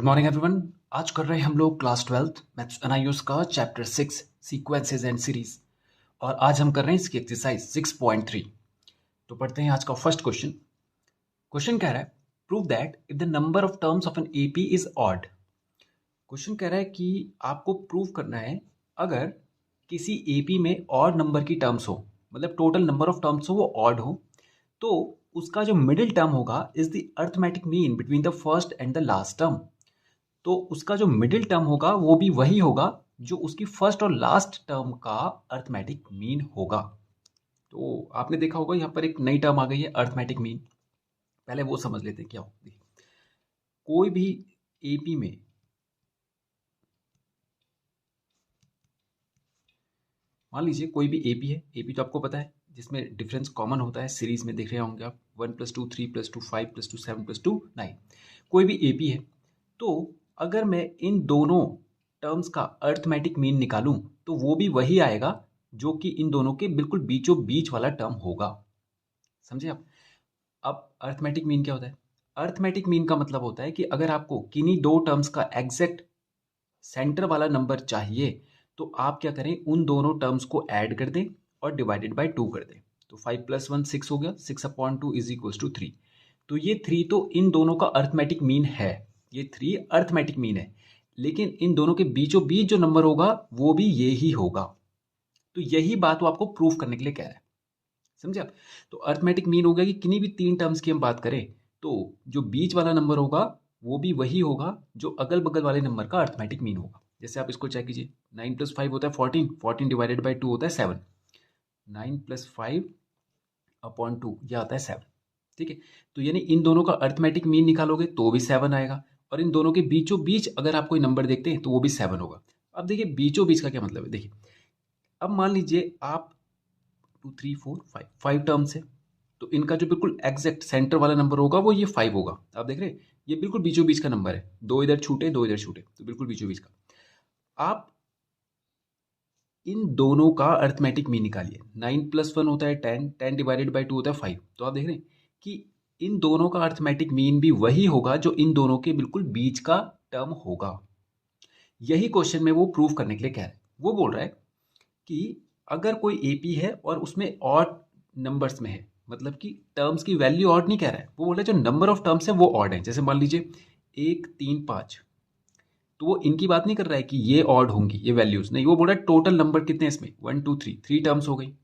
Good morning everyone. आज कर रहे हैं हम लोग क्लास 12th मैथ्स एनआईओएस का चैप्टर 6 सीक्वेंसेस एंड सीरीज और आज हम कर रहे हैं इसकी एक्सरसाइज 6.3। तो पढ़ते हैं आज का फर्स्ट क्वेश्चन। क्वेश्चन कह रहा है prove that if the number of terms of an AP is odd. Question कह रहा है कि आपको प्रूव करना है अगर किसी एपी में ऑड नंबर की टर्म्स हो, मतलब टोटल नंबर ऑफ टर्म्स हो वो ऑड हो, तो उसका जो मिडिल टर्म होगा is the arithmetic mean between the first and the last term. तो उसका जो मिडिल टर्म होगा वो भी वही होगा जो उसकी फर्स्ट और लास्ट टर्म का अरिथमेटिक मीन होगा। तो आपने देखा होगा यहाँ पर एक नई टर्म आ गई है अरिथमेटिक मीन। पहले वो समझ लेते हैं क्या होती है। कोई भी एपी में मान लीजिए कोई भी एपी है, एपी तो आपको पता है जिसमें डिफरेंस कॉमन होता है, सीरीज में देख रहे होंगे आप 1+2 3+2 5+2 7+2 9। कोई भी एपी है तो अगर मैं इन दोनों टर्म्स का अरिथमेटिक मीन निकालूं तो वो भी वही आएगा जो कि इन दोनों के बिल्कुल बीचों बीच वाला टर्म होगा। समझे आप? अब अरिथमेटिक मीन क्या होता है? अरिथमेटिक मीन का मतलब होता है कि अगर आपको किन्हीं दो टर्म्स का एग्जैक्ट सेंटर वाला नंबर चाहिए तो आप क्या करें, उन दोनों टर्म्स को ऐड कर दें और डिवाइडेड बाय 2 कर दें। तो 5+1 6 हो गया, 6/2 इज इक्वल टू 3। तो ये 3 तो इन दोनों का अरिथमेटिक मीन है, ये 3 अरिथमेटिक मीन है, लेकिन इन दोनों के बीचों बीच जो नंबर होगा वो भी ये ही होगा। तो यही बात वो आपको प्रूफ करने के लिए कह रहा है। समझे आप? तो अरिथमेटिक मीन हो गया कि किन्हीं भी 3 टर्म्स की हम बात करें तो जो बीच वाला नंबर होगा वो भी वही होगा जो अगल बगल वाले नंबर का अरिथमेटिक मीन होगा। जैसे आप इसको चेक कीजिए, 9+5 होता है 14, 14 डिवाइडेड बाई 2 होता है 7, 9+5/2 यह आता है 7। ठीक है, तो यानी इन दोनों का अरिथमेटिक मीन निकालोगे तो भी 7 आएगा, और इन दोनों के बीचों बीच अगर आप कोई नंबर देखते हैं तो वो भी 7 होगा। अब देखिए बीचों बीच का क्या मतलब है। देखिए अब मान लीजिए आप 2 3 4 5 टर्म्स है, तो इनका जो बिल्कुल एग्जैक्ट सेंटर वाला नंबर होगा वो ये 5 होगा। आप देख रहे हैं ये बिल्कुल बीचों बीच का नंबर है, दो इधर छूटे दो इधर छूटे, तो बिल्कुल बीचों बीच का। आप इन दोनों का अरिथमेटिक मीन निकालिए। 9+1 होता है 10, 10 डिवाइडेड बाई 2 होता है 5। तो आप देख रहे हैं कि इन दोनों का अरिथमेटिक मीन भी वही होगा जो इन दोनों के बिल्कुल बीच का टर्म होगा। यही क्वेश्चन में वो प्रूव करने के लिए कह रहा है। वो बोल रहा है कि अगर कोई एपी है और उसमें ऑड नंबर्स में है, मतलब कि टर्म्स की वैल्यू ऑड नहीं कह रहा है, वो बोल रहा है जो नंबर ऑफ टर्म्स है वो ऑड है। जैसे मान लीजिए 1 3 5, तो वो इनकी बात नहीं कर रहा है कि ये ऑड होंगी ये वैल्यूज, नहीं, वो बोल रहा है टोटल नंबर कितने इसमें 1 2 3, 3 टर्म्स हो गई।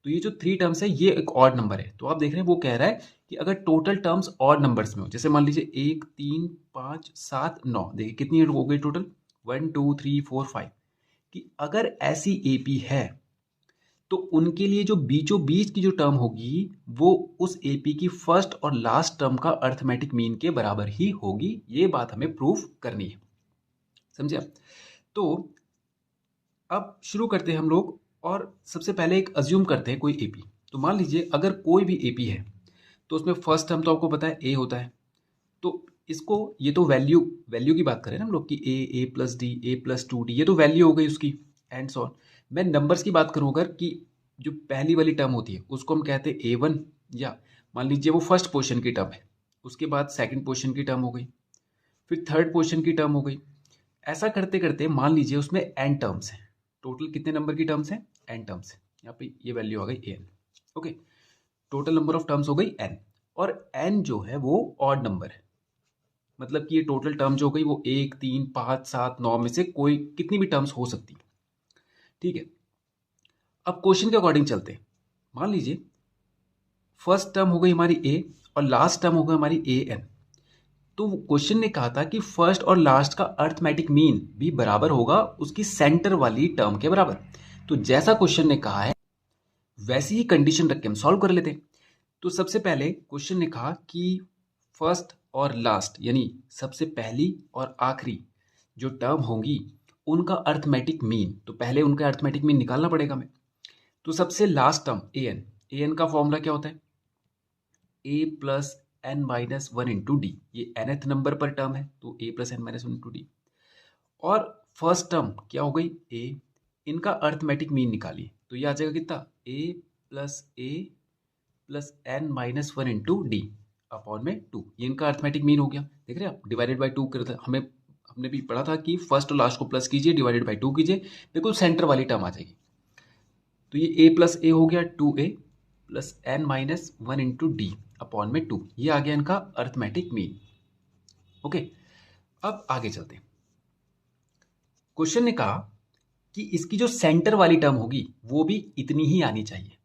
तो ये जो 3 टर्म्स है ये एक ऑड नंबर है। तो आप देख रहे हैं वो कह रहा है कि अगर टोटल टर्म्स ऑड नंबर्स में हो, जैसे मान लीजिए 1 3 5 7 9, देखिए कितनी हो गई टोटल 1 2 3 4 5, कि अगर ऐसी एपी है तो उनके लिए जो बीचों बीच की जो टर्म होगी वो उस एपी की फर्स्ट और लास्ट टर्म का अरिथमेटिक मीन के बराबर ही होगी। ये बात हमें प्रूफ करनी है। समझे आप? तो अब शुरू करते हैं हम लोग, और सबसे पहले एक अज्यूम करते हैं कोई एपी। तो मान लीजिए अगर कोई भी एपी है तो उसमें फर्स्ट टर्म तो आपको पता है ए होता है। तो इसको, ये तो वैल्यू वैल्यू की बात करें ना हम लोग कि a+d a+2d, ये तो वैल्यू हो गई उसकी एंड सो ऑन। मैं नंबर्स की बात करूँ अगर, कि जो पहली वाली टर्म होती है उसको हम कहते हैं a1, या मान लीजिए वो फर्स्ट पोर्शन की टर्म है, उसके बाद सेकंड पोर्शन की टर्म हो गई, फिर थर्ड पोर्शन की टर्म हो गई। ऐसा करते करते मान लीजिए उसमें एन टर्म्स हैं। टोटल कितने नंबर की टर्म्स हैं? एन टर्म्स है। यहाँ पे ये वैल्यू आ गई n. Okay, total number of terms हो गई एन, और एन जो है वो ऑड नंबर है, मतलब कि ये टोटल टर्म जो हो गई वो 1 3 5 7 9 में से कोई कितनी भी टर्म्स हो सकती है। ठीक है, अब क्वेश्चन के अकॉर्डिंग चलते हैं। मान लीजिए फर्स्ट टर्म हो गई हमारी ए और लास्ट टर्म हो गई हमारी ए एन। तो क्वेश्चन ने कहा था कि फर्स्ट और लास्ट का अरिथमेटिक मीन भी बराबर होगा उसकी सेंटर वाली टर्म के बराबर। तो जैसा क्वेश्चन ने कहा है वैसी ही कंडीशन रख के हम सॉल्व कर लेते हैं। तो सबसे पहले क्वेश्चन ने कहा कि फर्स्ट और लास्ट यानी सबसे पहली और आखिरी जो टर्म होंगी उनका अरिथमेटिक मीन, तो पहले उनका अरिथमेटिक मीन निकालना पड़ेगा हमें। तो सबसे लास्ट टर्म ए एन का फॉर्मूला क्या होता है? a+n-1 × d, ये nth नंबर पर टर्म है तो a+n-1 × d। और फर्स्ट टर्म क्या हो गई a, इनका अरिथमेटिक मीन निकालिए तो ये आ जाएगा कितना a+n-1 × d अपॉन में 2, ये इनका अरिथमेटिक मीन हो गया। देख रहे हैं आप, डिवाइडेड बाय 2 करते हमें हमने भी पढ़ा था कि फर्स्ट और लास्ट को प्लस कीजिए, डिवाइडेड बाई 2 कीजिए, बिल्कुल सेंटर वाली टर्म आ जाएगी। तो ये a प्लस ए हो गया 2a plus n minus 1 into d upon में 2, ये आ गया इनका अर्थमेटिक मीन। ओके, अब आगे चलते हैं। क्वेश्चन ने कहा कि इसकी जो सेंटर वाली टर्म होगी वो भी इतनी ही आनी चाहिए।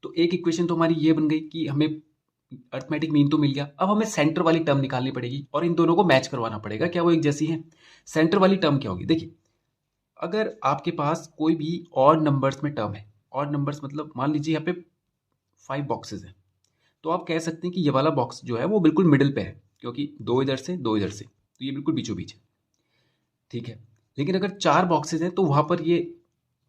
तो एक इक्वेशन तो हमारी ये बन गई कि हमें अर्थमेटिक मीन तो मिल गया, अब हमें सेंटर वाली टर्म निकालनी पड़ेगी और इन दोनों को मैच करवाना पड़ेगा, क्या वो एक जैसी है। सेंटर वाली टर्म क्या होगी, देखिए अगर आपके पास कोई भी ऑड नंबर्स में टर्म है, ऑड नंबर्स मतलब मान लीजिए यहाँ पे 5 बॉक्सेस हैं, तो आप कह सकते हैं कि ये वाला बॉक्स जो है वो बिल्कुल मिडिल पे है, क्योंकि 2 इधर से 2 इधर से, तो ये बिल्कुल बीचों बीच है, ठीक है। लेकिन अगर 4 बॉक्सेस हैं तो वहाँ पर ये,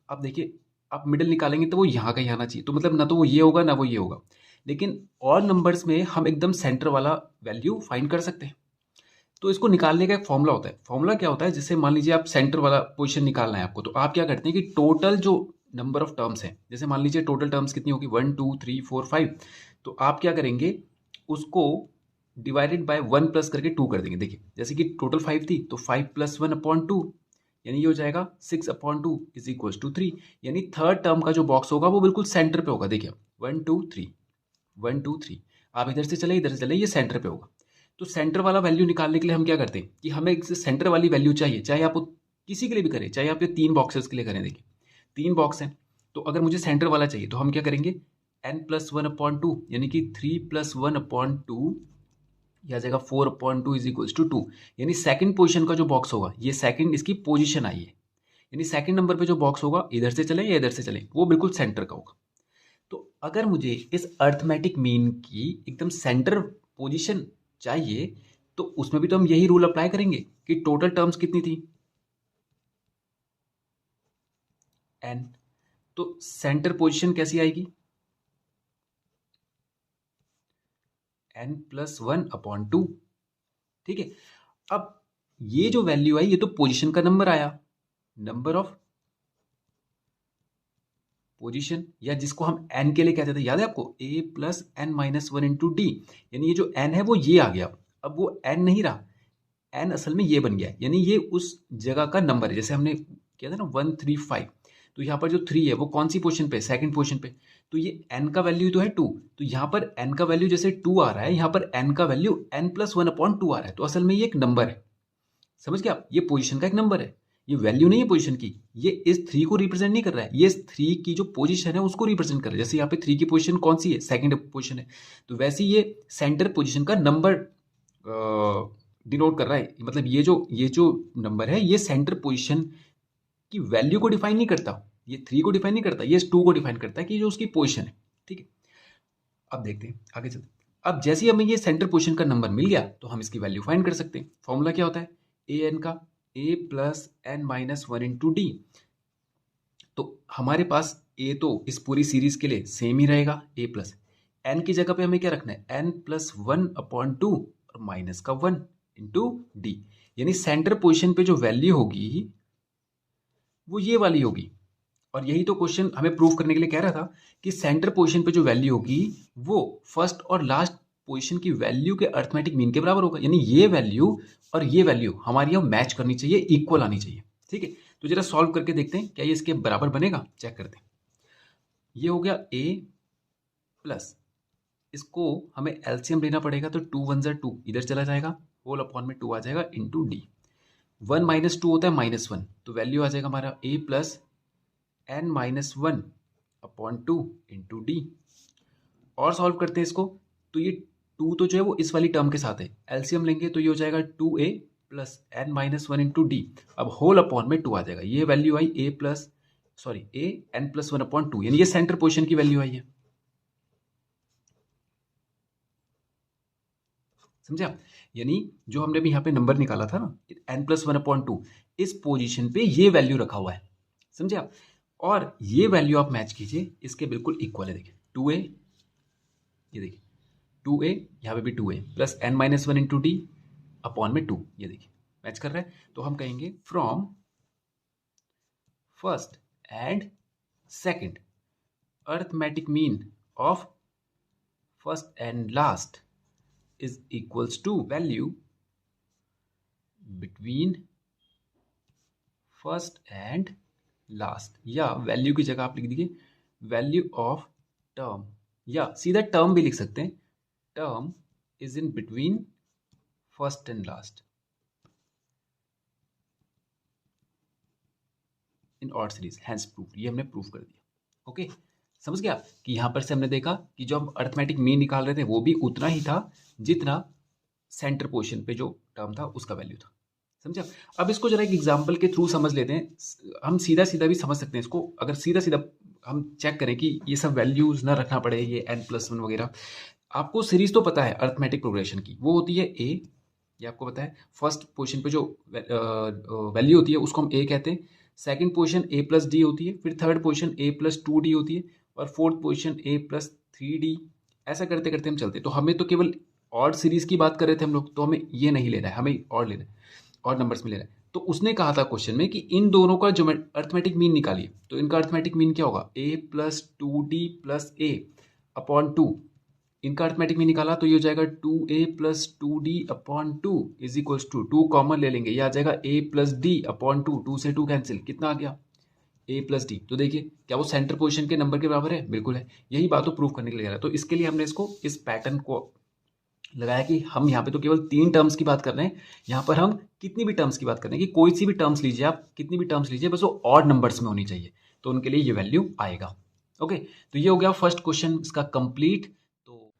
आप देखिए आप मिडिल निकालेंगे तो वो यहाँ का ही आना चाहिए, तो मतलब ना तो वो ये होगा ना वो ये होगा। लेकिन और नंबर्स में हम एकदम सेंटर वाला वैल्यू फाइंड कर सकते हैं। तो इसको निकालने का एक फॉर्मूला होता है। फॉर्मूला क्या होता है, जैसे मान लीजिए आप सेंटर वाला पोजीशन निकालना है आपको, तो आप क्या करते हैं कि टोटल जो नंबर ऑफ टर्म्स है, जैसे मान लीजिए टोटल टर्म्स कितनी होगी 1 2 3 4 5, तो आप क्या करेंगे उसको डिवाइडेड बाय 1 प्लस करके 2 कर देंगे। देखिए जैसे कि टोटल 5 थी तो 5 प्लस 1 अपॉन 2, यानी ये हो जाएगा 6 अपॉन 2 इज इक्वल्स टू 3, यानी थर्ड टर्म का जो बॉक्स होगा वो बिल्कुल सेंटर पे होगा। देखिए 1 2 3 1 2 3, आप इधर से चले इधर से चले, ये सेंटर पे होगा। तो सेंटर वाला वैल्यू निकालने के लिए हम क्या करते हैं कि हमें सेंटर वाली वैल्यू चाहिए, चाहे आप किसी के लिए भी करें, चाहे आप ये 3 बॉक्सेस के लिए करें। देखिए 3 बॉक्स हैं, तो अगर मुझे सेंटर वाला चाहिए तो हम क्या करेंगे n प्लस 1 अपॉन 2, यानी कि 3 प्लस 1 अपॉन 2, यह आ जाएगा 4 अपॉन 2 इज इक्वल्स टू 2, यानी सेकंड पोजीशन का जो बॉक्स होगा, ये सेकंड इसकी पोजीशन आई है, यानी सेकंड नंबर पे जो बॉक्स होगा इधर से चले या इधर से चले वो बिल्कुल सेंटर का होगा। तो अगर मुझे इस अर्थमेटिक मीन की एकदम सेंटर पोजीशन चाहिए तो उसमें भी तो हम यही रूल अप्लाई करेंगे कि टोटल टर्म्स कितनी थी n, तो सेंटर पोजीशन कैसी आएगी n प्लस 1 अपॉन 2, ठीक है। अब ये जो वैल्यू आई ये तो पोजीशन का नंबर आया, नंबर ऑफ पोजीशन, या जिसको हम n के लिए कहते थे, याद है आपको a plus N minus 1 into d, यानी ये जो n है वो ये आ गया। अब वो n नहीं रहा, n असल में ये बन गया, यानी ये उस जगह का नंबर है। जैसे हमने किया था ना 1 3 5, तो यहाँ पर जो 3 है वो कौन सी पोजीशन पे, सेकंड पोजीशन पे, तो ये n का वैल्यू तो है 2, तो यहाँ पर n का वैल्यू जैसे 2 आ रहा है, यहाँ पर n का वैल्यू n प्लस 1 अपॉन 2 आ रहा है, तो असल में ये एक नंबर है। समझ गए आप, ये पोजीशन का एक नंबर है, ये वैल्यू नहीं है पोजीशन की, ये इस 3 को रिप्रेजेंट नहीं कर रहा है, ये इस 3 की जो पोजीशन है उसको रिप्रेजेंट कर रहा है। जैसे यहाँ पे 3 की पोजीशन कौन सी है, सेकंड पोजीशन है, तो वैसे ये सेंटर पोजीशन का नंबर डिनोट कर रहा है। मतलब ये जो नंबर है ये सेंटर पोजीशन की वैल्यू को डिफाइन नहीं करता, ये 3 को डिफाइन नहीं करता, ये 2 को डिफाइन करता है कि जो उसकी पोजीशन है, ठीक है। अब देखते हैं आगे चलते हैं। अब जैसे ही हमें ये सेंटर पोजीशन का नंबर मिल गया तो हम इसकी वैल्यू फाइंड कर सकते हैं। फॉर्मूला क्या होता है, ए एन का a plus N minus 1 into d. तो हमारे पास a तो इस पूरी सीरीज के लिए सेम ही रहेगा, a प्लस एन की जगह पे हमें क्या रखना है, n प्लस 1 अपॉन 2 और माइनस का 1 इंटू डी, यानी सेंटर पोजीशन पे जो वैल्यू होगी वो ये वाली होगी। और यही तो क्वेश्चन हमें प्रूव करने के लिए कह रहा था कि सेंटर पोजीशन पे जो वैल्यू होगी वो फर्स्ट और लास्ट पोजीशन की वैल्यू के अर्थमेटिक मीन के बराबर होगा, यानी ये वैल्यू और ये वैल्यू हमारी यहाँ मैच करनी चाहिए, इक्वल आनी चाहिए, ठीक है। तो जरा सॉल्व करके देखते हैं क्या ये इसके बराबर बनेगा, चेक करते हैं। ये हो गया a प्लस, इसको हमें एलसीएम लेना पड़ेगा, तो 2 1 2 इधर चला जाएगा, होल अपॉन में 2 आ जाएगा इंटू डी, 1 माइनस 2 होता है -1, तो वैल्यू आ जाएगा हमारा a plus n minus 1 upon 2 into d. और सॉल्व करते हैं इसको, तो ये 2 तो जो है वो इस वाली टर्म के साथ है, एलसीएम लेंगे तो ये हो जाएगा 2a plus N minus 1 into d, अब होल अपॉन में 2 आ जाएगा, ये वैल्यू आई a n प्लस 1 अपॉन 2, यानी ये सेंटर पोजीशन की वैल्यू आई है। समझे आप, यानी जो हमने भी यहाँ पे नंबर निकाला था ना n प्लस 1 अपॉन 2, इस पोजीशन पे ये वैल्यू रखा हुआ है, समझे आप। और ये वैल्यू आप मैच कीजिए, इसके बिल्कुल इक्वल है। देखिए 2a, ये देखिए 2a, यहाँ पे भी 2a plus N minus 1 into d upon में 2, ये देखिए मैच कर रहा है। तो हम कहेंगे from first and second arithmetic mean of first and last is equals to value between first and last, या वैल्यू की जगह आप लिख दीजिए वैल्यू ऑफ टर्म, या सीधा टर्म भी लिख सकते हैं, term is in between first and last in odd series, hence proof, ये हमने प्रूफ कर दिया। ओके, समझ गया कि यहां पर से हमने देखा कि जो हम अर्थमेटिक मीन निकाल रहे थे वो भी उतना ही था जितना सेंटर पोर्शन पे जो टर्म था उसका वैल्यू था। समझा? अब इसको जरा एक एग्जांपल के थ्रू समझ लेते हैं। हम सीधा सीधा भी समझ सकते हैं इसको, अगर सीधा सीधा हम चेक करें कि ये सब वैल्यूज ना रखना पड़े, ये n+1 वगैरह। आपको सीरीज तो पता है अर्थमेटिक प्रोग्रेशन की, वो होती है a, ये आपको पता है। फर्स्ट पोर्शन पे जो वैल्यू होती है उसको हम a कहते हैं, सेकंड पोर्शन a+d होती है, फिर थर्ड पोर्शन a+2d होती है, और फोर्थ पोर्शन a+3d। ऐसा करते करते हम चलते हैं। तो हमें तो केवल ऑड सीरीज की बात कर रहे थे हम लोग, तो हमें ये नहीं लेना है, हमें ऑड लेना है, ऑड नंबर्स में लेना है। तो उसने कहा था क्वेश्चन में कि इन दोनों का जो अर्थमेटिक मीन निकालिए, तो इनका अर्थमेटिक मीन क्या होगा, a+2d+a/2। इनका अर्थमेटिक मीन निकाला तो ये हो जाएगा 2a+2d/2 is equals to, 2 common ले लेंगे, ये आ जाएगा a+d/2, 2 से 2 कैंसिल, कितना आ गया a+d। तो देखिए क्या वो सेंटर पोजीशन के नंबर के बराबर है, बिल्कुल है। यही बात को प्रूव करने के लिए जा रहा है। तो इसके लिए हमने इसको इस पैटर्न को लगाया कि हम यहाँ पे तो केवल 3 टर्म्स की बात कर रहे हैं, यहाँ पर हम कितनी भी टर्म्स की बात कर रहे हैं कि कोई सी भी टर्म्स लीजिए आप, कितनी भी टर्म्स लीजिए, बस वो ऑड नंबर्स में होनी चाहिए, तो उनके लिए ये वैल्यू आएगा। ओके, तो ये हो गया फर्स्ट क्वेश्चन इसका कंप्लीट। तो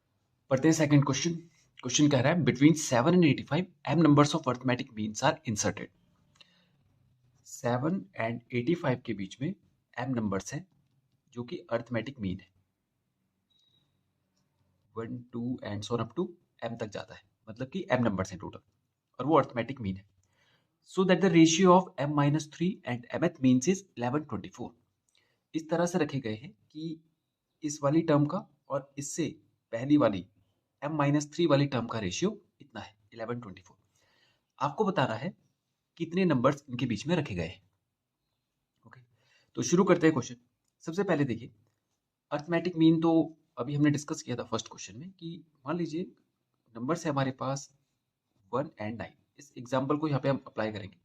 पढ़ते हैं सेकंड क्वेश्चन। क्वेश्चन कह रहा है between 7 and 85 m numbers of arithmetic means are inserted. 7 and 85 के बीच में m नंबर्स हैं जो कि अर्थमेटिक मीन है, 1 2 and so up to m तक जाता है, मतलब कि m नंबर्स हैं टोटल, और वो अर्थमेटिक मीन है। So that the ratio of m-3 and mth means is 1124। इस तरह से रखे गए हैं कि इस वाली टर्म का और इससे पहली वाली m-3 वाली टर्म का रेशियो इतना है 1124। आपको बताना है कितने नंबर्स इनके बीच में रखे गए हैं। ओके, तो शुरू करते हैं क्वेश्चन। सबसे पहले देखिए अर्थमेटिक मीन तो अभी हमने डिस्कस किया था फर्स्ट क्वेश्चन में कि मान लीजिए नंबर्स है हमारे पास 1 and 9। इस एग्जाम्पल को यहाँ पे हम अप्लाई करेंगे।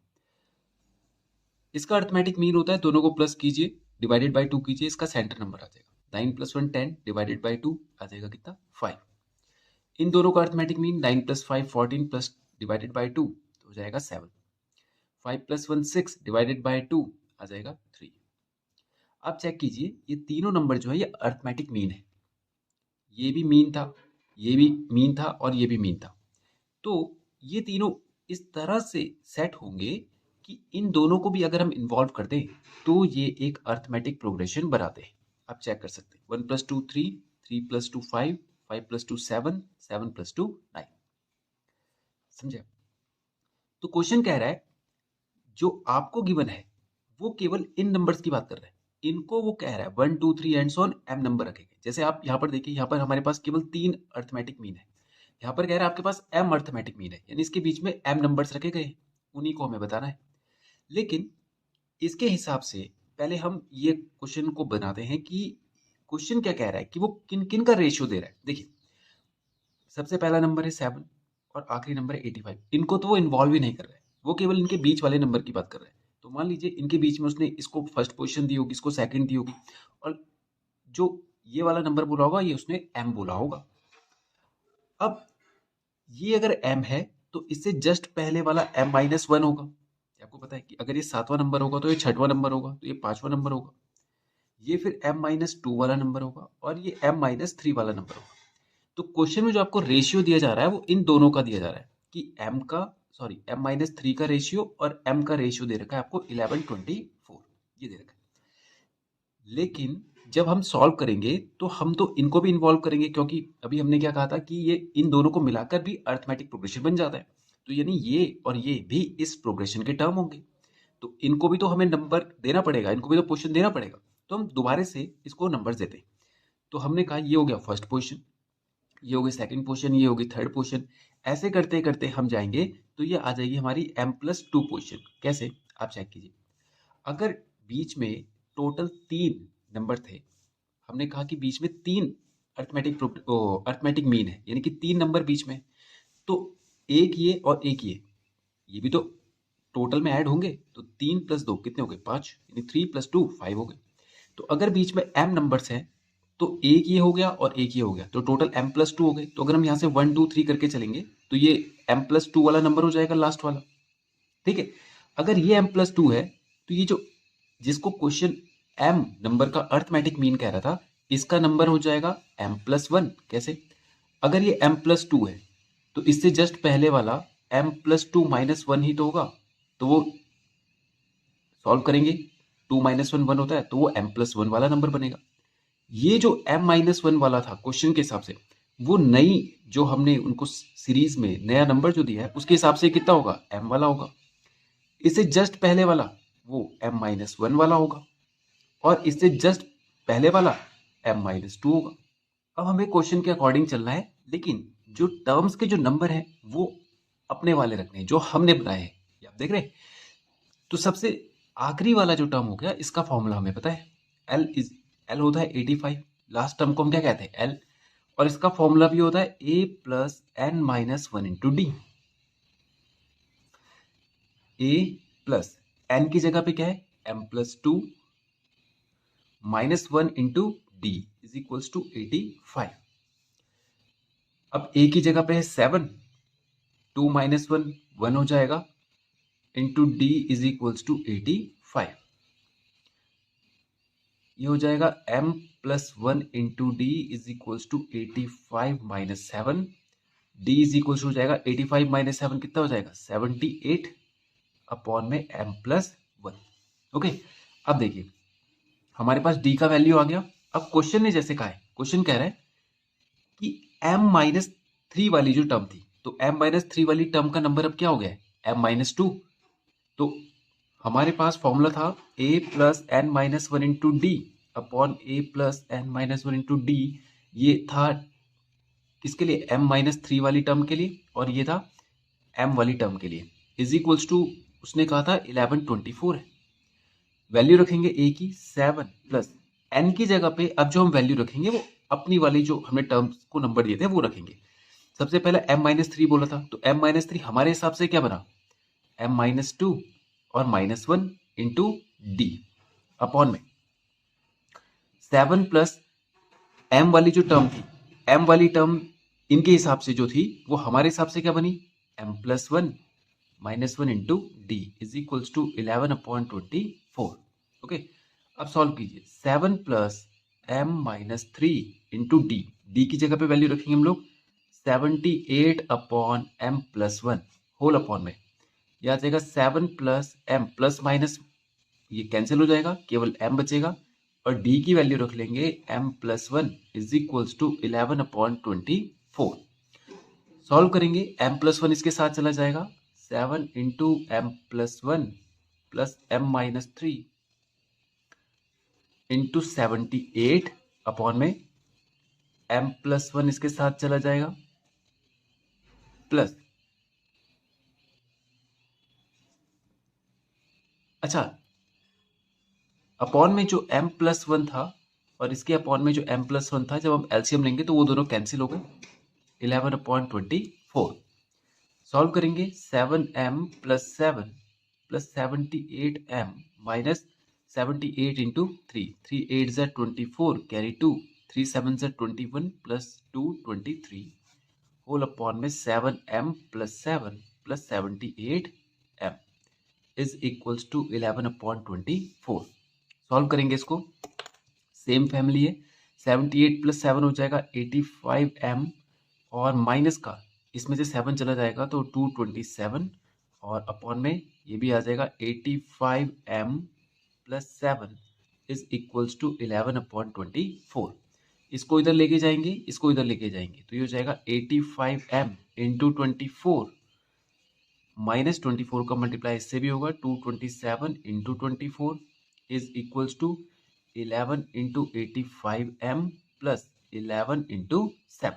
इसका अर्थमेटिक मीन होता है दोनों को प्लस कीजिए, डिवाइडेड बाय 2 कीजिए, इसका सेंटर नंबर आ जाएगा। 9 + 1 10, डिवाइडेड बाय 2 आ जाएगा कितना, 5। इन दोनों का arithmetic mean 9 + 5 14 plus divided by 2 तो हो जाएगा 7। 5 + 1 6, डिवाइडेड बाय 2 आ जाएगा 3। आप चेक कीजिए ये तीनों नंबर जो है ये अर्थमेटिक मीन है, ये भी मीन था, ये भी मीन था, और ये भी मीन था। तो ये तीनों इस तरह से सेट होंगे कि इन दोनों को भी अगर हम इन्वॉल्व कर दें तो ये एक अर्थमेटिक प्रोग्रेशन बनाते हैं। आप चेक कर सकते हैं 1 + 2 3, 3 + 2 5, 5 + 2 7, 7 + 2 9। समझे? तो क्वेश्चन कह रहा है जो आपको गिवन है वो केवल इन नंबर्स की बात कर रहा है, इनको वो कह रहा है 1 2 3 and so on m number रखेंगे। जैसे आप यहाँ पर देखिए, यहाँ पर हमारे पास केवल 3 अर्थमेटिक मीन है, यहाँ पर कह रहा है आपके पास m अर्थमेटिक मीन है, यानी इसके बीच में m नंबर्स रखे गए, उन्हीं को हमें बताना है। लेकिन इसके हिसाब से पहले हम ये क्वेश्चन को बनाते हैं कि क्वेश्चन क्या कह रहा है कि वो किन किन का रेशियो दे रहा है। देखिए सबसे पहला नंबर है 7 और आखिरी नंबर है 85। इनको तो वो इन्वॉल्व ही नहीं कर रहा है, वो केवल इनके बीच वाले नंबर की बात कर रहा है। तो मान लीजिए इनके बीच में उसने इसको फर्स्ट पोजीशन दी होगी, इसको सेकंड दी होगी, और जो ये वाला नंबर बोला होगा ये उसने m बोला होगा। अब ये अगर m है तो इससे जस्ट पहले वाला m-1 होगा। आपको पता है कि अगर ये 7वां नंबर होगा तो ये 6वां नंबर होगा, तो ये 5वां नंबर होगा, ये फिर m-2 वाला नंबर होगा, और ये m-3 वाला नंबर होगा। तो क्वेश्चन में जो आपको रेशियो दिया जा रहा है वो इन दोनों का दिया जा रहा है कि m-3 का रेशियो और m का रेशियो दे रखा है आपको 1124, ये दे रखा है। लेकिन जब हम सॉल्व करेंगे तो हम तो इनको भी इन्वॉल्व करेंगे, क्योंकि अभी हमने क्या कहा था कि ये इन दोनों को मिलाकर भी अर्थमेटिक प्रोग्रेशन बन जाता है। तो यानी ये और ये भी इस प्रोग्रेशन के टर्म होंगे, तो इनको भी तो हमें नंबर देना पड़ेगा, इनको भी तो पोजीशन देना पड़ेगा। तो हम दोबारा से इसको नंबर देते हैं। तो हमने कहा ये हो गया फर्स्ट पोजीशन, ये होगी सेकंड पोजीशन, ये होगी थर्ड पोजीशन। ऐसे करते करते हम जाएंगे तो ये आ जाएगी हमारी m+2 पोजीशन। कैसे, आप चेक कीजिए। अगर बीच में टोटल 3 नंबर थे, हमने कहा कि बीच में 3 अर्थमेटिक मीन है, यानी कि 3 नंबर बीच में, तो एक ये और एक ये, ये भी तो टोटल में ऐड होंगे, तो 3 प्लस 2 कितने हो गए 5, यानी 3 प्लस 2 5 हो गए। तो अगर बीच में m नंबर्स हैं तो एक ये हो गया और एक ये हो गया, तो टोटल m प्लस 2 हो गए। तो अगर हम यहाँ से 1 2 3 करके चलेंगे तो ये m प्लस 2 वाला नंबर हो जाएगा लास्ट वाला। ठीक है, अगर ये m प्लस 2 है तो ये जो जिसको क्वेश्चन m नंबर का अर्थमेटिक मीन कह रहा था, इसका नंबर हो जाएगा m प्लस 1। कैसे? अगर ये m प्लस 2 है तो इससे जस्ट पहले वाला m प्लस 2 माइनस 1 ही तो होगा, तो वो सॉल्व करेंगे, 2 माइनस 1 1 होता है, तो वो m प्लस 1 वाला नंबर बनेगा। ये जो m माइनस 1 वाला था क्वेश्चन के हिसाब से, वो नई जो हमने उनको सीरीज में नया नंबर जो दिया है उसके हिसाब से कितना होगा, m वाला होगा। इससे जस्ट पहले वाला वो m माइनस 1 वाला होगा, और इससे जस्ट पहले वाला m माइनस 2 होगा। अब हमें क्वेश्चन के अकॉर्डिंग चलना है, लेकिन जो टर्म्स के जो नंबर हैं वो अपने वाले रखने हैं जो हमने बनाए हैं, ये आप देख रहे हैं। तो सबसे आखिरी वाला जो टर्म हो गया, इसका फॉर्मूला हमें पता है, एल होता है 85, लास्ट टर्म को हम क्या कहते हैं, एल, और इसका फॉर्मूला भी होता है A plus N minus 1 into D. A plus N की जगह पे क्या है, M plus 2 minus 1 into D is equals to 85। अब ए की जगह पे है 7, 2 माइनस 1 1 हो जाएगा, into D is equals to 85। ये हो जाएगा m plus 1 into D is equals to 85 minus 7, d is equals हो जाएगा 85 माइनस 7 कितना हो जाएगा 78 अपॉन में m प्लस 1। ओके, अब देखिए हमारे पास d का वैल्यू आ गया। अब क्वेश्चन ने जैसे कहा है, क्वेश्चन कह रहा है कि m माइनस 3 वाली जो टर्म थी, तो m माइनस 3 वाली टर्म का नंबर अब क्या हो गया है, m माइनस 2। तो हमारे पास फॉर्मूला था a plus N minus 1 into d upon a plus N minus 1 into d. ये था किसके लिए, m माइनस 3 वाली टर्म के लिए, और ये था m वाली टर्म के लिए, इज इक्वल्स टू उसने कहा था 1124 है। वैल्यू रखेंगे a की 7 प्लस n की जगह पे अब जो हम वैल्यू रखेंगे वो अपनी वाली जो हमने टर्म्स को नंबर दिए थे वो रखेंगे। सबसे पहले m माइनस 3 बोला था, तो m माइनस 3 हमारे हिसाब से क्या बना, m माइनस 2 और माइनस 1 इंटू डी अपॉन में 7 प्लस m वाली जो टर्म थी, m वाली टर्म इनके हिसाब से जो थी वो हमारे हिसाब से क्या बनी, m plus 1 minus 1 into D is equals to 11 upon 24। Okay, अब सॉल्व कीजिए, 7 plus m minus 3 into d, d की जगह पे वैल्यू रखेंगे हम लोग 78 upon m plus 1 whole upon में, यह आ जाएगा 7 प्लस m प्लस माइनस ये कैंसिल हो जाएगा, केवल m बचेगा, और d की वैल्यू रख लेंगे m plus 1 is equals to 11 upon 24। Solve करेंगे, m प्लस 1 इसके साथ चला जाएगा, 7 into m plus 1 plus m minus 3 into 78 upon में m प्लस 1 इसके साथ चला जाएगा, प्लस अच्छा अपॉन में जो m प्लस 1 था और इसके अपॉन में जो m प्लस 1 था, जब हम एलसीएम लेंगे तो वो दोनों कैंसिल हो गए, 11 अपॉन 24। सॉल्व करेंगे, 7m plus 7 plus 78m minus 78 into 3, 3 8 ज़ा 24 कैरी 2, 3 7 ज़ा 21 प्लस 2 23 होल अपॉन में 7m plus 7 plus 78m is equals to 11 upon 24। Solve करेंगे इसको, सेम फैमिली है, 78 प्लस 7 हो जाएगा 85m, और माइनस का इसमें से 7 चला जाएगा तो 227, और अपॉन में ये भी आ जाएगा 85m plus 7 is equals to 11 upon 24। इसको इधर लेके जाएंगे, इसको इधर लेके जाएंगे, तो ये हो जाएगा 85m इंटू 24 माइनस 24 का मल्टीप्लाई इससे भी होगा, 227 into 24 is equals to 11 into 85m plus 11 into 7।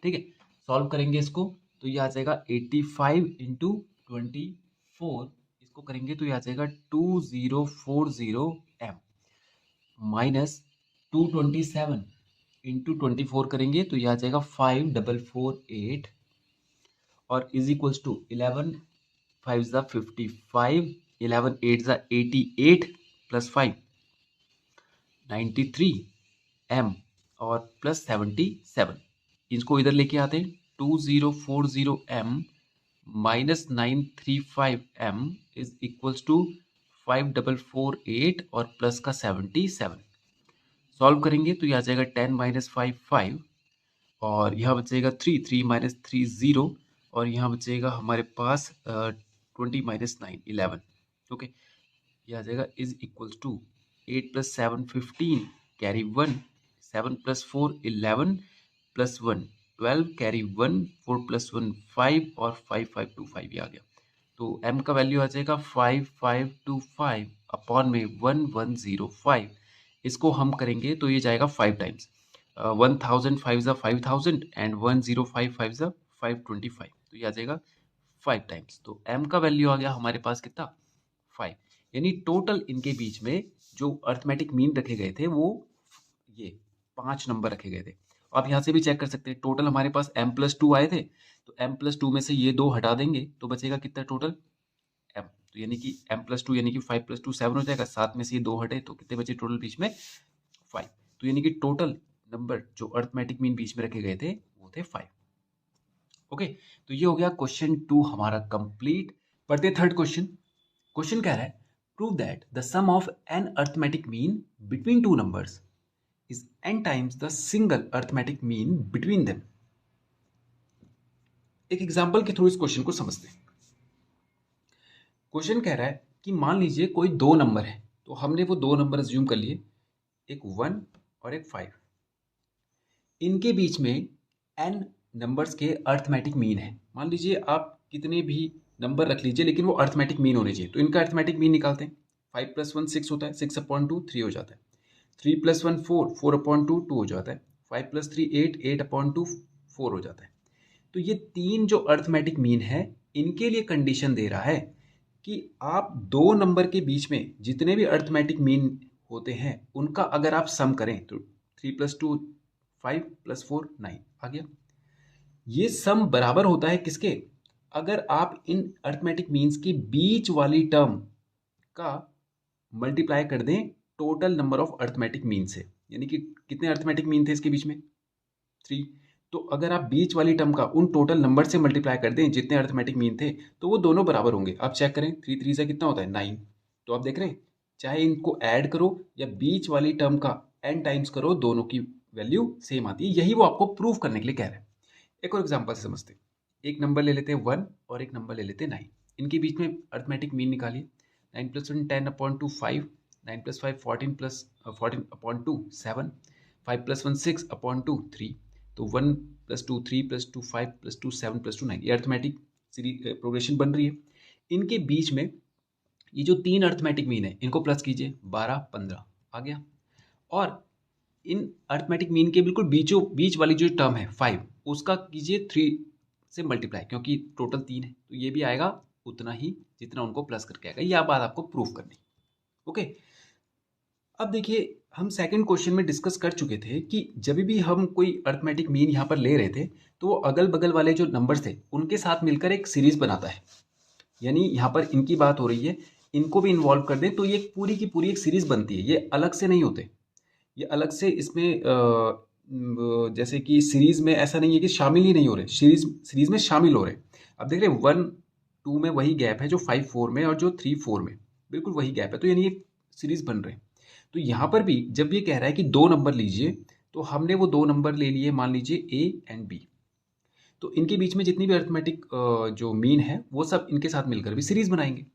ठीक है, सॉल्व करेंगे इसको तो ये आ जाएगा 85 इंटू 24, इसको करेंगे तो ये आ जाएगा 2040m माइनस 227 इंटू 24 करेंगे तो ये आ जाएगा 5448, और इज इक्वल्स टू 11 5 ज़ा 55, 11 8 ज़ा 88 प्लस 5 93 m और प्लस 77। इसको इधर लेके आते हैं 2040 m minus 935 m is equals to 5448 और प्लस का 77। सॉल्व करेंगे तो ये आ जाएगा 10 माइनस 5 5 और यहाँ बचेगा 3 माइनस 3 0 और यहाँ बचेगा हमारे पास 20 माइनस 9 11। ओके, ये आ जाएगा is equals to 8 plus 7 15 carry 1 7 plus 4 11 plus 1 12 carry 1 4 plus 1 5 और 5 5 2 5 ये आ गया। तो m का वैल्यू आ जाएगा 5525 अपॉन में 1105। इसको हम करेंगे तो ये जाएगा 5 टाइम्स 1000 5 ज़ा 5000 एंड 1055 5 ज़ा 525, तो ये आ जाएगा 5 टाइम्स। तो m का वैल्यू आ गया हमारे पास कितना 5। यानी टोटल इनके बीच में जो अर्थमेटिक मीन रखे गए थे वो ये 5 नंबर रखे गए थे। आप यहाँ से भी चेक कर सकते हैं, टोटल हमारे पास m+2 आए थे, तो m+2 में से ये 2 हटा देंगे तो बचेगा कितना टोटल m, तो यानी कि m+2 यानी कि 5 + 2 7 हो जाएगा, 7 में से ये 2 हटे तो कितने बचे टोटल बीच में 5। तो यानी कि टोटल नंबर जो अर्थमेटिक मीन बीच में रखे गए थे वो थे 5। ओके, तो ये हो गया क्वेश्चन 2 हमारा कंप्लीट। पढ़ते थर्ड क्वेश्चन। क्वेश्चन कह रहा है prove that the sum of n arithmetic mean between two numbers is n times the single arithmetic mean between them। एक एग्जांपल के थ्रू इस क्वेश्चन को समझते हैं। क्वेश्चन कह रहा है कि मान लीजिए कोई दो नंबर है, तो हमने वो दो नंबर अज्यूम कर लिए, एक 1 और एक 5। इनके बीच में n नंबर्स के अर्थमेटिक मीन है। मान लीजिए आप कितने भी नंबर रख लीजिए लेकिन वो अर्थमेटिक मीन होने चाहिए, तो इनका अर्थमेटिक मीन निकालते हैं। 5 + 1 6 होता है, 6/2 3 हो जाता है। 3 + 1 4 4/2 2 हो जाता है। 5 + 3 8 8/2 4 हो जाता है। तो ये तीन जो अर्थमेटिक मीन है इनके लिए कंडीशन दे रहा है कि आप दो नंबर के बीच में जितने भी अर्थमेटिक मीन होते हैं उनका अगर आप सम करें तो 3 + 2 5 + 4 9 आ गया। ये सम बराबर होता है किसके, अगर आप इन अर्थमेटिक मीन्स के बीच वाली टर्म का मल्टीप्लाई कर दें total number of arithmetic mean से। यानी कि कितने अर्थमेटिक मीन थे इसके बीच में 3, तो अगर आप बीच वाली टर्म का उन टोटल नंबर से मल्टीप्लाई कर दें जितने अर्थमेटिक मीन थे तो वो दोनों बराबर होंगे। आप चेक करें 3 3 से कितना होता है 9। तो आप देख रहे हैं चाहे इनको ऐड करो या बीच वाली टर्म का n टाइम्स करो दोनों की वैल्यू सेम आती है। यही वो आपको प्रूव करने के लिए कह रहे हैं। एक और एग्जाम्पल से समझते हैं। एक नंबर ले लेते हैं 1 और एक नंबर ले लेते हैं 9। इनके बीच में अर्थमेटिक मीन निकालिए। 9 + 1 10/2 5, 9 + 5 14/2 7, 5 + 1 6/2 3। तो 1 + 2 3 + 2 5 + 2 7 + 2 9, ये अर्थमेटिक सीरीज प्रोग्रेशन बन रही है। इनके बीच में ये जो तीन अर्थमेटिक मीन है इनको प्लस कीजिए 12 15 आ गया। और इन अर्थमेटिक मीन के बिल्कुल बीचों बीच वाली जो टर्म है 5 उसका कीजिए 3 से मल्टीप्लाई, क्योंकि टोटल 3 है तो ये भी आएगा उतना ही जितना उनको प्लस करके आएगा। ये बात आपको प्रूफ करनी। ओके, अब देखिए हम सेकंड क्वेश्चन में डिस्कस कर चुके थे कि जब भी हम कोई अर्थमेटिक मीन यहाँ पर ले रहे थे तो वो अगल बगल वाले जो नंबर्स थे उनके साथ मिलकर एक सीरीज बनाता है। यानी यहाँ पर इनकी बात हो रही है, इनको भी इन्वॉल्व कर दें तो ये पूरी की पूरी एक सीरीज बनती है। ये अलग से नहीं होते, ये अलग से इसमें जैसे कि सीरीज में ऐसा नहीं है कि शामिल ही नहीं हो रहे, सीरीज में शामिल हो रहे। अब देख रहे 1 2 में वही गैप है जो 5 4 में और जो 3 4 में, बिल्कुल वही गैप है, तो यानी ये सीरीज बन रहे हैं। तो यहाँ पर भी जब ये कह रहा है कि दो नंबर लीजिए तो हमने वो दो नंबर ले लिए, मान लीजिए A एंड B। तो इनके बीच में जितनी भी अर्थमेटिक जो मीन है वो सब इनके साथ मिलकर भी सीरीज बनाएंगे।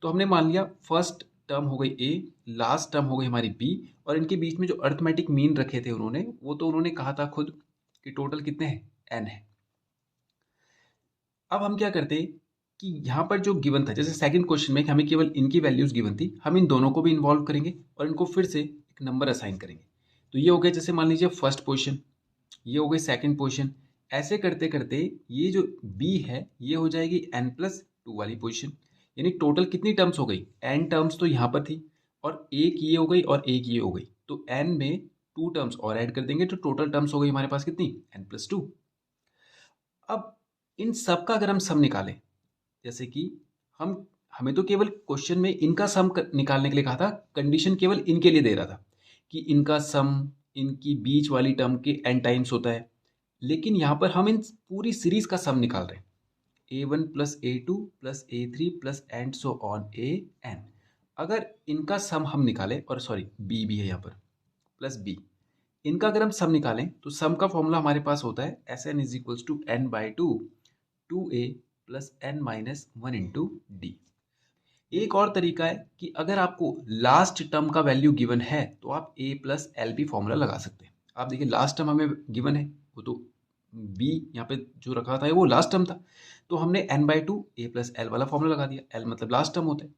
तो हमने मान लिया फर्स्ट टर्म हो गई A, लास्ट टर्म हो गई हमारी B, और इनके बीच में जो अर्थमेटिक मीन रखे थे उन्होंने, वो तो उन्होंने कहा था खुद कि टोटल कितने हैं n है। अब हम क्या करते कि यहाँ पर जो गिवन था, जैसे सेकंड क्वेश्चन में हमें केवल इनकी वैल्यूज गिवन थी, हम इन दोनों को भी इन्वॉल्व करेंगे और इनको फिर से एक नंबर असाइन करेंगे। तो ये हो गया जैसे मान लीजिए फर्स्ट पोजीशन, ये हो गई सेकंड पोजीशन। ऐसे करते करते ये जो B है ये हो जाएगी n+2 वाली पोजीशन। यानी टोटल कितनी टर्म्स हो गई, n टर्म्स तो यहाँ पर थी और एक ये हो गई और एक ये हो गई, तो n में 2 टर्म्स और ऐड कर देंगे तो टोटल टर्म्स हो गई हमारे पास कितनी n+2। अब इन सब का अगर हम सम निकालें, जैसे कि हमें तो केवल क्वेश्चन में इनका सम निकालने के लिए कहा था, कंडीशन केवल इनके लिए दे रहा था कि इनका सम इनकी बीच वाली टर्म के n टाइम्स होता है, लेकिन यहाँ पर हम इन पूरी सीरीज का सम निकाल रहे हैं, a1 plus a2 plus a3 plus and so on an। अगर इनका सम हम निकालें, और सॉरी b भी है यहाँ पर, प्लस b, इनका अगर हम सम निकालें तो सम का फॉर्मूला हमारे पास होता है Sn is equals to n by two 2a plus n minus 1 into d. एक और तरीका है कि अगर आपको लास्ट टर्म का वैल्यू गिवन है तो आप a प्लस एल भी फॉर्मूला लगा सकते हैं। आप देखिए लास्ट टर्म हमें गिवन है, वो तो b यहाँ पे जो रखा था वो लास्ट टर्म था, तो हमने n by to A plus L वाला फॉर्मूला लगा दिया, l मतलब लास्ट टर्म होता है।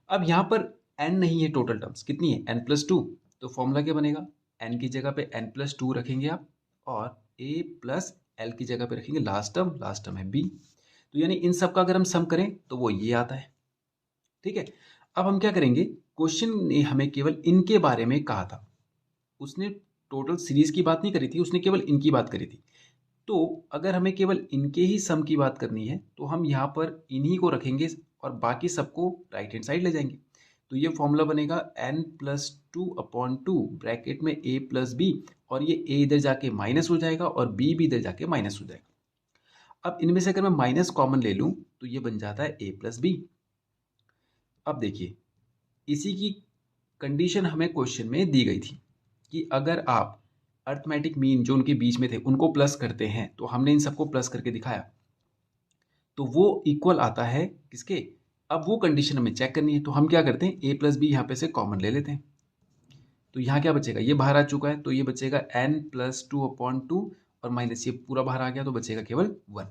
अब यहाँ पर n नहीं है, टोटल टर्म्स कितनी है, n प्लस टू, तो फॉर्मूला क्या बनेगा, n की जगह पे n प्लस टू रखेंगे आप, और a प्लस एल की जगह पे रखेंगे लास्ट टर्म है b। तो यानी इन सब का अगर हम सम करें तो वो ये आता है। ठीक है, अब हम क्या करेंगे, क्वेश्चन ने हमें केवल इनके बारे में कहा था, उसने टोटल सीरीज की बात नहीं करी थी, उसने केवल इनकी बात करी थी। तो अगर हमें केवल इनके ही सम की बात करनी है तो हम यहाँ पर इन्हीं को रखेंगे और बाकी सबको राइट हैंड साइड ले जाएंगे। तो ये फॉर्मूला बनेगा n plus two upon two bracket में a प्लस बी, और ये a इधर जाके माइनस हो जाएगा और b भी इधर जाके माइनस हो जाएगा। अब इनमें से अगर मैं माइनस कॉमन ले लूँ तो ये बन जाता है a प्लस बी। अब देखिए इसी की कंडीशन हमें क्वेश्चन में दी गई थी कि अगर आप अर्थमेटिक मीन जो उनके बीच में थे उनको प्लस करते हैं, तो हमने इन सबको प्लस करके दिखाया, तो वो इक्वल आता है किसके। अब वो कंडीशन हमें चेक करनी है, तो हम क्या करते हैं, a प्लस बी यहाँ पे से कॉमन ले लेते हैं। तो यहाँ क्या बचेगा, ये बाहर आ चुका है तो ये बचेगा n plus two upon two, और माइनस ये पूरा बाहर आ गया तो बचेगा केवल 1।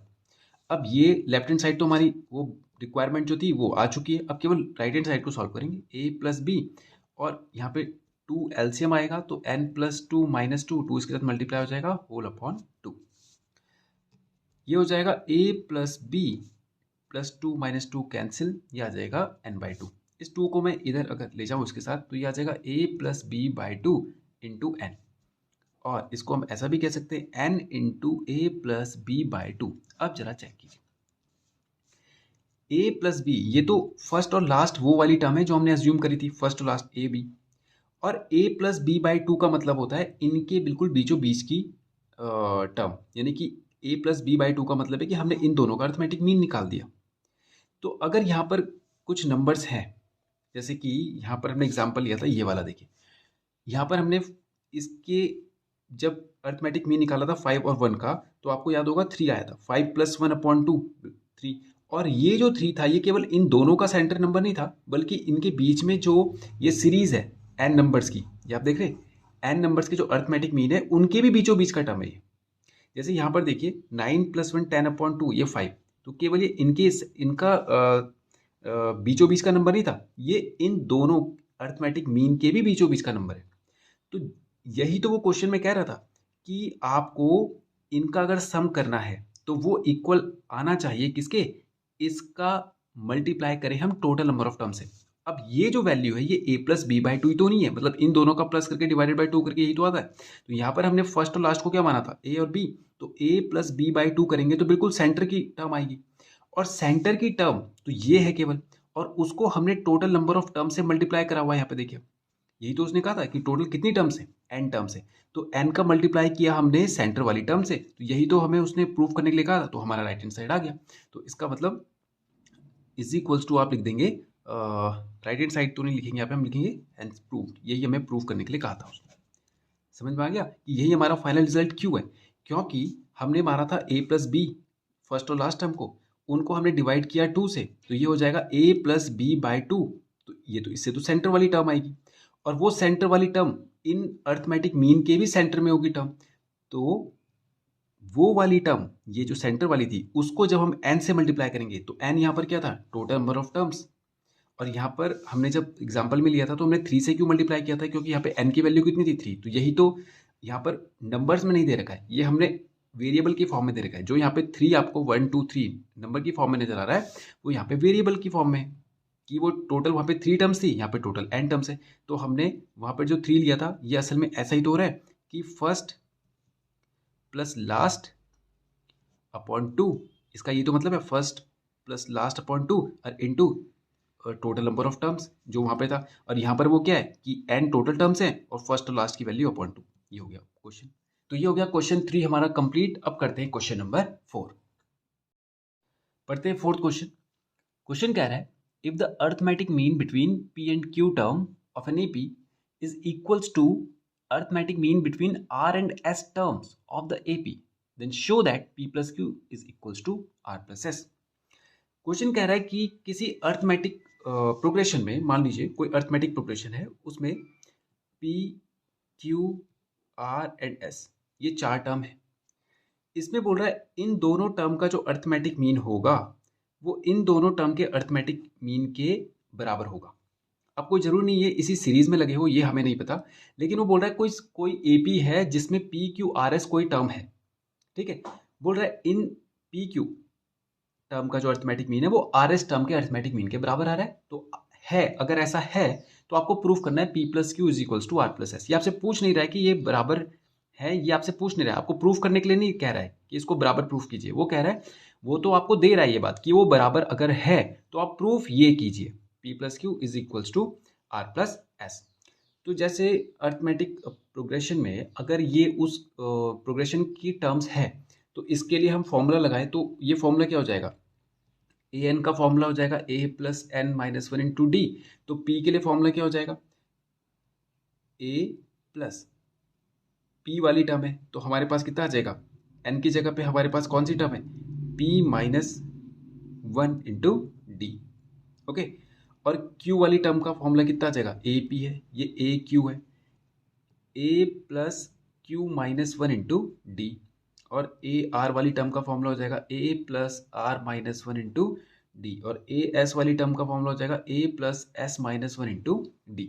अब ये लेफ्ट हैंड साइड तो हमारी वो रिक्वायरमेंट जो थी वो आ चुकी है, अब केवल राइट हैंड साइड को सॉल्व करेंगे, a प्लस बी, और यहाँ पे 2 एलसीएम आएगा तो n plus two minus to इसके साथ मल्टीप्लाई हो जाएगा होल अपॉन 2। ये हो जाएगा a plus b plus two minus two cancel, ये आ जाएगा n बाई टू। इस 2 को मैं इधर अगर ले जाऊँ इसके साथ तो ये आ जाएगा a plus B by two into n, और इसको हम ऐसा भी कह सकते हैं n into a plus B by two. अब जरा चेक कीजिए, a प्लस बी, ये तो फर्स्ट और लास्ट वो वाली टर्म है जो हमने एज्यूम करी थी, फर्स्ट और लास्ट a b, और a plus B by two का मतलब होता है इनके बिल्कुल बीचों बीच की टर्म, यानी कि a plus B by two का मतलब है कि हमने इन दोनों का अर्थमेटिक मीन निकाल दिया। तो अगर यहाँ पर कुछ नंबर्स हैं, जैसे कि यहाँ पर हमने एग्जाम्पल लिया था ये वाला, देखिए यहाँ पर हमने इसके जब अर्थमेटिक मीन निकाला था 5 और 1 का, तो आपको याद होगा 3 आया था, 5 प्लस 1 अपॉन टू 3, और ये जो 3 था ये केवल इन दोनों का सेंटर नंबर नहीं था, बल्कि इनके बीच में जो ये सीरीज है n नंबर्स की, ये आप देख रहे हैं n नंबर्स के जो अर्थमेटिक मीन है उनके भी बीचों बीच का टर्म है ये। जैसे यहाँ पर देखिए 9 प्लस 1 10 अपॉन टू, ये 5, तो केवल ये इनका बीचों बीच का नंबर नहीं था, ये इन दोनों अर्थमेटिक मीन के भी बीचों बीच का नंबर है। तो यही तो वो क्वेश्चन में कह रहा था कि आपको इनका अगर सम करना है तो वो इक्वल आना चाहिए किसके, इसका मल्टीप्लाई करें हम टोटल नंबर ऑफ टर्म से। अब ये जो वैल्यू है ये a plus B by two ही तो नहीं है, मतलब इन दोनों का प्लस करके डिवाइडेड बाई टू करके यही तो आता है। तो यहाँ पर हमने फर्स्ट और लास्ट को क्या माना था, a और b, तो a plus B by two करेंगे तो बिल्कुल सेंटर की टर्म आएगी, और सेंटर की टर्म तो ये है केवल, और उसको हमने टोटल नंबर ऑफ टर्म से मल्टीप्लाई करा हुआ है। यहाँ पे देखिए यही तो उसने कहा था कि टोटल कितनी टर्म्स है, n टर्म्स है, तो n का मल्टीप्लाई किया हमने सेंटर वाली टर्म से, तो यही तो हमें उसने प्रूफ करने के लिए कहा था, तो हमारा राइट हैंड साइड आ गया। तो इसका मतलब इज इक्वल्स टू आप लिख देंगे, राइट हैंड साइड तो नहीं लिखेंगे यहाँ पे, हम लिखेंगे हेंस प्रूव्ड, यही हमें प्रूव करने के लिए कहा था उसने। समझ में आ गया कि यही हमारा फाइनल रिजल्ट क्यों है, क्योंकि हमने मारा था a प्लस बी फर्स्ट और लास्ट टर्म को, उनको हमने डिवाइड किया 2 से, तो ये हो जाएगा a plus B by two, तो ये तो इससे तो सेंटर वाली टर्म आएगी, और वो सेंटर वाली टर्म इन अर्थमेटिक मीन के भी सेंटर में होगी टर्म, तो वो वाली टर्म ये जो सेंटर वाली थी उसको जब हम n से मल्टीप्लाई करेंगे तो n यहाँ पर क्या था, टोटल नंबर ऑफ टर्म्स, और यहाँ पर हमने जब एग्जाम्पल में लिया था तो हमने 3 से क्यों मल्टीप्लाई किया था, क्योंकि यहाँ पे n की वैल्यू कितनी थी 3, तो यही तो यहाँ पर नंबर्स में नहीं दे रखा है, ये हमने वेरिएबल की फॉर्म में दे रखा है। जो यहाँ पे 3 आपको 1 2 3 नंबर की फॉर्म में नजर आ रहा है, वो यहाँ पे वेरिएबल की फॉर्म में है, कि वो टोटल वहाँ पे 3 टर्म्स थी, यहाँ पे टोटल n टर्म्स है, तो हमने वहाँ पर जो 3 लिया था ये असल में ऐसा ही तो हो रहा है कि फर्स्ट प्लस लास्ट अपॉन 2, इसका ये तो मतलब है फर्स्ट प्लस लास्ट अपॉन 2 और into total number of terms जो वहाँ पे था, और यहाँ पर वो क्या है कि n टोटल टर्म्स हैं और फर्स्ट और लास्ट की वैल्यू अपॉन 2। ये हो गया क्वेश्चन। तो ये हो गया क्वेश्चन 3 हमारा कंप्लीट। अब करते हैं क्वेश्चन नंबर 4। पढ़ते हैं फोर्थ क्वेश्चन। क्वेश्चन कह रहा है if the arithmetic mean between p and q term of an AP is equals to arithmetic mean between r and s terms of the AP, then show that p plus q is equals to r plus s। Question कह रहा है कि किसी arithmetic progression में, मान लीजिए कोई arithmetic progression है, उसमें p, q, r and s ये 4 टर्म है। इसमें बोल रहा है इन दोनों टर्म का जो अर्थमेटिक मीन होगा वो इन दोनों टर्म के अर्थमेटिक मीन के बराबर होगा। अब कोई जरूर नहीं है इसी सीरीज में लगे हो, ये हमें नहीं पता, लेकिन वो बोल रहा है कोई AP है जिसमें p, q, r, s कोई टर्म है, ठीक है। बोल रहा है इन p, q टर्म का जो अर्थमेटिक मीन है वो r, s टर्म के अर्थमेटिक मीन के बराबर आ रहा है। तो है, अगर ऐसा है तो आपको प्रूफ करना है p plus q is equals to r plus s। ये आपसे पूछ नहीं रहा है कि ये बराबर है, ये आपसे पूछ नहीं रहा है, आपको प्रूफ करने के लिए नहीं कह रहा है कि इसको बराबर प्रूफ कीजिए। वो कह रहा है, वो तो आपको दे रहा है ये बात कि वो बराबर अगर है तो आप प्रूफ ये कीजिए p plus q is equals to r plus s। तो जैसे अर्थमेटिक प्रोग्रेशन में अगर ये उस प्रोग्रेशन की टर्म्स है तो इसके लिए हम फॉर्मूला लगाएं, तो ये फॉर्मूला क्या हो जाएगा, ए एन का फॉर्मूला हो जाएगा a plus N minus 1 into d. तो p के लिए फॉर्मूला क्या हो जाएगा, a प्लस p वाली टर्म है तो हमारे पास कितना आ जाएगा, n की जगह पे हमारे पास कौन सी टर्म है, p minus 1 into d, okay. और q वाली टर्म का फॉर्मूला कितना आ जाएगा, ए पी है, ये ए क्यू है, a plus q minus 1 into d. और ए आर वाली टर्म का फॉर्मूला हो जाएगा a plus r minus 1 into d. और ए एस वाली टर्म का फॉर्मूला हो जाएगा a plus s minus 1 into d.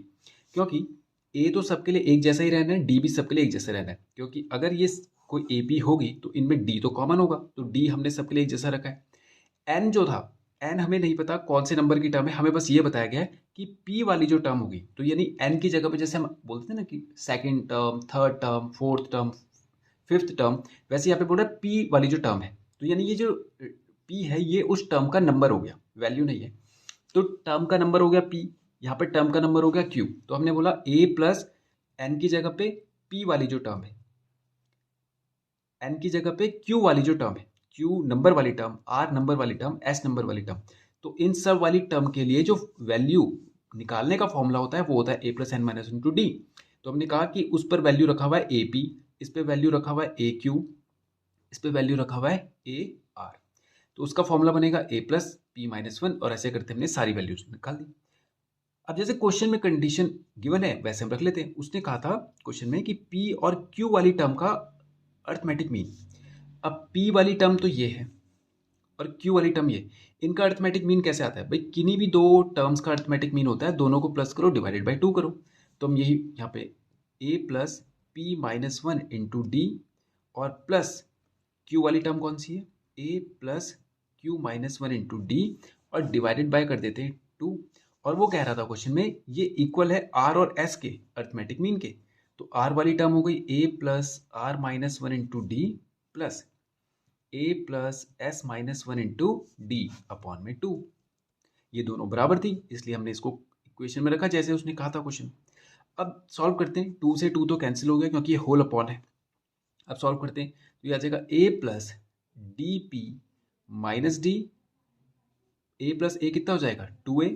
क्योंकि a तो सबके लिए एक जैसा ही रहना है, d भी सबके लिए एक जैसा रहना है, क्योंकि अगर ये कोई AP होगी तो इनमें d तो कॉमन होगा, तो d हमने सबके लिए एक जैसा रखा है। n जो था, n हमें नहीं पता कौन से नंबर की टर्म है, हमें बस ये बताया गया है कि p वाली जो टर्म होगी, तो यानी n की जगह पे जैसे हम बोलते हैं ना कि second term, third term, fourth term, fifth term, वैसे यहाँ पे बोल रहा है p वाली जो टर्म है, तो यानी ये जो p है ये उस टर्म का नंबर हो गया, वैल्यू नहीं है। तो टर्म का नंबर हो गया p, यहाँ पे टर्म का नंबर हो गया q। तो हमने बोला a प्लस n की जगह पे p वाली जो टर्म है, n की जगह पे q वाली जो टर्म है, q नंबर वाली टर्म, r नंबर वाली टर्म, s नंबर वाली टर्म, तो इन सब वाली टर्म के लिए जो वैल्यू निकालने का फॉर्मूला होता है वो होता है a plus N minus into d. तो हमने कहा कि उस पर वैल्यू रखा हुआ है ए पी, इस पे वैल्यू रखा हुआ है ए क्यू, इस पे वैल्यू रखा हुआ है ए आर, तो उसका फॉर्मूला बनेगा a प्लस पी माइनस 1, और ऐसे करते हमने सारी वैल्यूज निकाल दी। अब जैसे क्वेश्चन में कंडीशन गिवन है वैसे हम रख लेते हैं। उसने कहा था क्वेश्चन में कि p और q वाली टर्म का अर्थमेटिक मीन, अब p वाली टर्म तो ये है और q वाली टर्म ये, इनका अर्थमेटिक मीन कैसे आता है भाई, किन्हीं भी दो टर्म्स का अर्थमेटिक मीन होता है दोनों को प्लस करो डिवाइडेड बाई 2 करो। तो हम यही यहाँ पे a plus P minus 1 into d और प्लस q वाली टर्म कौन सी है, a plus q minus 1 into d और डिवाइडेड बाय कर देते हैं 2। और वो कह रहा था क्वेश्चन में ये इक्वल है r और s के अर्थमेटिक मीन के। तो r वाली टर्म हो गई a plus r minus 1 into d plus a plus s minus 1 into d upon में 2। ये दोनों बराबर थी इसलिए हमने इसको इक्वेशन में रखा जैसे उसने कहा था क्वेश्चन। अब सॉल्व करते हैं, 2 से 2 तो कैंसिल हो गया क्योंकि ये होल अपॉन है। अब सॉल्व करते हैं तो ये आ जाएगा a plus D P minus D, a plus A कितना हो जाएगा 2a,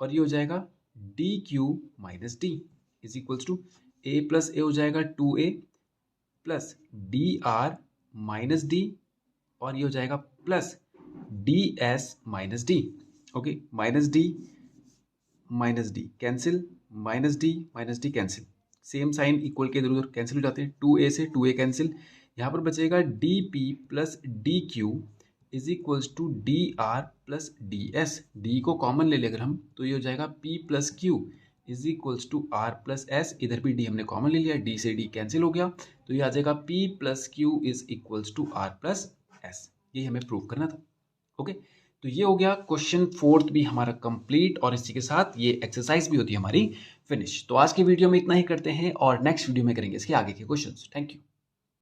और ये हो जाएगा D Q minus D is equals to a plus A हो जाएगा 2a plus D R minus D, और ये हो जाएगा plus D S minus D, okay. Minus D cancel, minus D cancel, same sign equal के इधर उधर cancel हो जाते हैं, 2a से 2a कैंसिल, यहाँ पर बचेगा d p plus d q is equals to d r plus D s. D को कॉमन ले लेकर हम तो ये हो जाएगा p plus q is equals to r plus s, इधर भी d हमने कॉमन ले लिया, d से d कैंसिल हो गया, तो ये आ जाएगा p plus q is equals to r plus s. ये हमें प्रूव करना था, ओके। तो ये हो गया क्वेश्चन 4 भी हमारा कंप्लीट, और इसी के साथ ये एक्सरसाइज भी होती है हमारी फिनिश। तो आज की वीडियो में इतना ही करते हैं और नेक्स्ट वीडियो में करेंगे इसके आगे के क्वेश्चंस। Thank you.